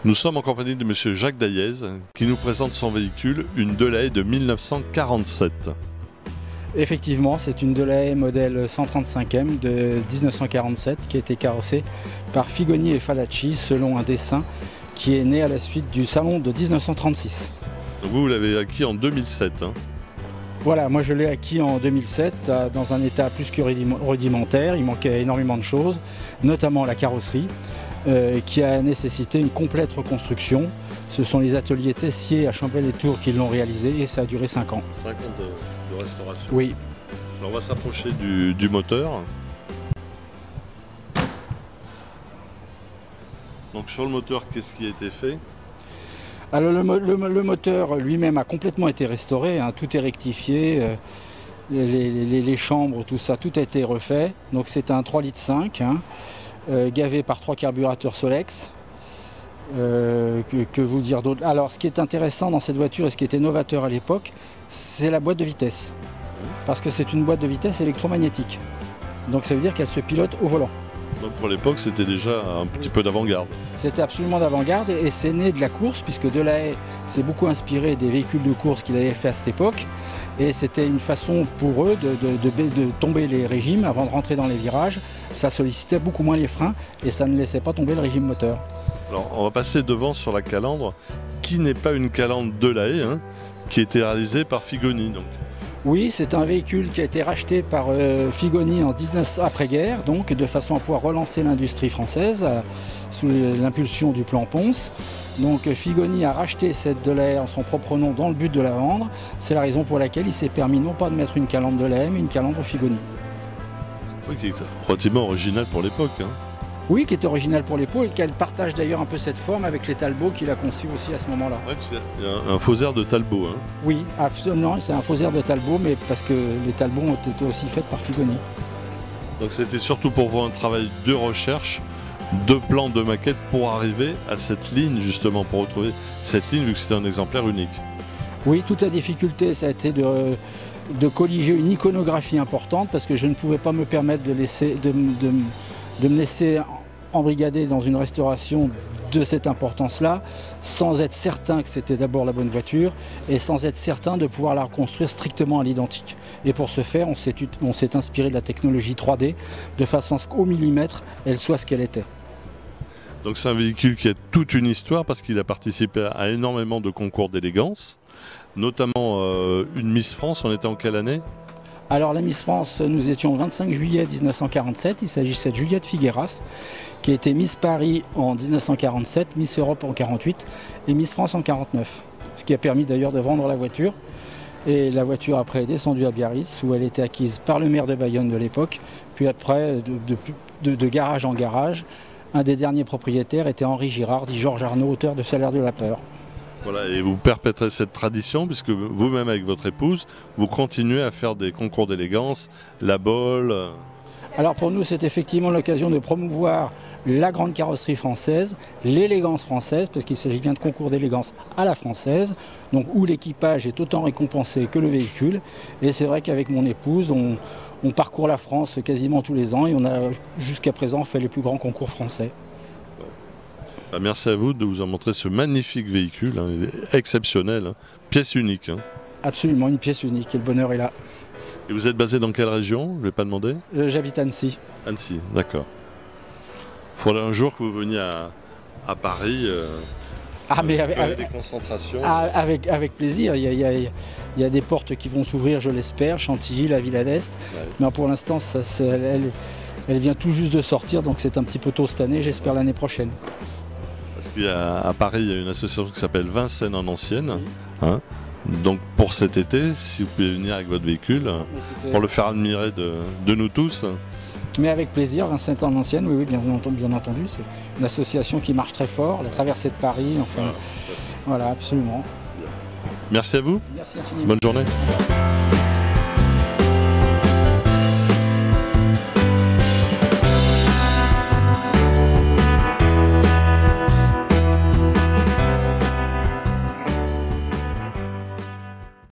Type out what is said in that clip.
Nous sommes en compagnie de monsieur Jacques Daillez qui nous présente son véhicule, une Delahaye de 1947. Effectivement, c'est une Delahaye modèle 135M de 1947 qui a été carrossée par Figoni et Falacci selon un dessin qui est né à la suite du salon de 1936. Donc vous l'avez acquis en 2007. Voilà, moi je l'ai acquis en 2007 dans un état plus que rudimentaire. Il manquait énormément de choses, notamment la carrosserie, qui a nécessité une complète reconstruction. Ce sont les ateliers Tessier à Chambray-les-Tours qui l'ont réalisé et ça a duré 5 ans. 5 ans de restauration. Oui. Alors on va s'approcher du moteur. Donc sur le moteur, qu'est-ce qui a été fait? Alors le moteur lui-même a complètement été restauré, hein, tout est rectifié, les chambres, tout ça, tout a été refait. Donc c'est un 3,5 litres, gavé par 3 carburateurs Solex. Que vous dire d'autre? Alors ce qui est intéressant dans cette voiture et ce qui était novateur à l'époque, c'est la boîte de vitesse. Parce que c'est une boîte de vitesse électromagnétique. Donc ça veut dire qu'elle se pilote au volant. Donc pour l'époque, c'était déjà un petit peu d'avant-garde. C'était absolument d'avant-garde et c'est né de la course puisque Delahaye s'est beaucoup inspiré des véhicules de course qu'il avait fait à cette époque. Et c'était une façon pour eux de tomber les régimes avant de rentrer dans les virages. Ça sollicitait beaucoup moins les freins et ça ne laissait pas tomber le régime moteur. Alors on va passer devant sur la calandre, qui n'est pas une calandre Delahaye, qui a été réalisée par Figoni. Donc. Oui, c'est un véhicule qui a été racheté par Figoni en 19 après-guerre, donc de façon à pouvoir relancer l'industrie française sous l'impulsion du plan Ponce. Donc Figoni a racheté cette Delahaye en son propre nom dans le but de la vendre. C'est la raison pour laquelle il s'est permis non pas de mettre une calandre Delahaye, mais une calandre Figoni. Oui, qui est relativement original pour l'époque. Oui, qui est original pour l'épaule et qu'elle partage d'ailleurs un peu cette forme avec les Talbot qu'il a conçus aussi à ce moment-là. Ouais, c'est un faux air de Talbot. Oui, absolument, c'est un faux air de Talbot, mais parce que les Talbot ont été aussi faites par Figoni. Donc c'était surtout pour vous un travail de recherche, de plan, de maquette pour arriver à cette ligne justement, pour retrouver cette ligne vu que c'était un exemplaire unique. Oui, toute la difficulté ça a été de colliger une iconographie importante parce que je ne pouvais pas me permettre de me laisser embrigader dans une restauration de cette importance-là, sans être certain que c'était d'abord la bonne voiture et sans être certain de pouvoir la reconstruire strictement à l'identique. Et pour ce faire, on s'est inspiré de la technologie 3D de façon à ce qu'au millimètre, elle soit ce qu'elle était. Donc c'est un véhicule qui a toute une histoire parce qu'il a participé à énormément de concours d'élégance, notamment une Miss France. On était en quelle année ? Alors la Miss France, nous étions le 25 juillet 1947, il s'agissait de Juliette Figueras, qui a été Miss Paris en 1947, Miss Europe en 1948 et Miss France en 1949. Ce qui a permis d'ailleurs de vendre la voiture. Et la voiture après est descendue à Biarritz, où elle était acquise par le maire de Bayonne de l'époque. Puis après, de garage en garage, un des derniers propriétaires était Henri Girard, dit Georges Arnaud, auteur de Salaire de la peur. Voilà, et vous perpétrez cette tradition puisque vous-même avec votre épouse, vous continuez à faire des concours d'élégance, la Bolle. Alors pour nous, c'est effectivement l'occasion de promouvoir la grande carrosserie française, l'élégance française, parce qu'il s'agit bien de concours d'élégance à la française, donc où l'équipage est autant récompensé que le véhicule. Et c'est vrai qu'avec mon épouse, on parcourt la France quasiment tous les ans et on a jusqu'à présent fait les plus grands concours français. Merci à vous de vous en montrer ce magnifique véhicule, exceptionnel, pièce unique. Absolument, une pièce unique et le bonheur est là. Et vous êtes basé dans quelle région? Je ne vais pas demander. J'habite à Annecy. Annecy, d'accord. Il faudrait un jour que vous veniez à Paris. Mais avec des concentrations. Avec plaisir. Il y a des portes qui vont s'ouvrir, je l'espère, Chantilly, la Villa d'Est. Ouais. Mais pour l'instant, elle vient tout juste de sortir, donc c'est un petit peu tôt cette année, j'espère l'année prochaine. Parce qu'à Paris, il y a une association qui s'appelle Vincennes en Ancienne. Donc pour cet été, si vous pouvez venir avec votre véhicule, pour le faire admirer de nous tous. Mais avec plaisir, Vincennes en Ancienne, oui, bien entendu. C'est une association qui marche très fort, la traversée de Paris, enfin, voilà, absolument. Merci à vous. Merci infiniment. Bonne journée.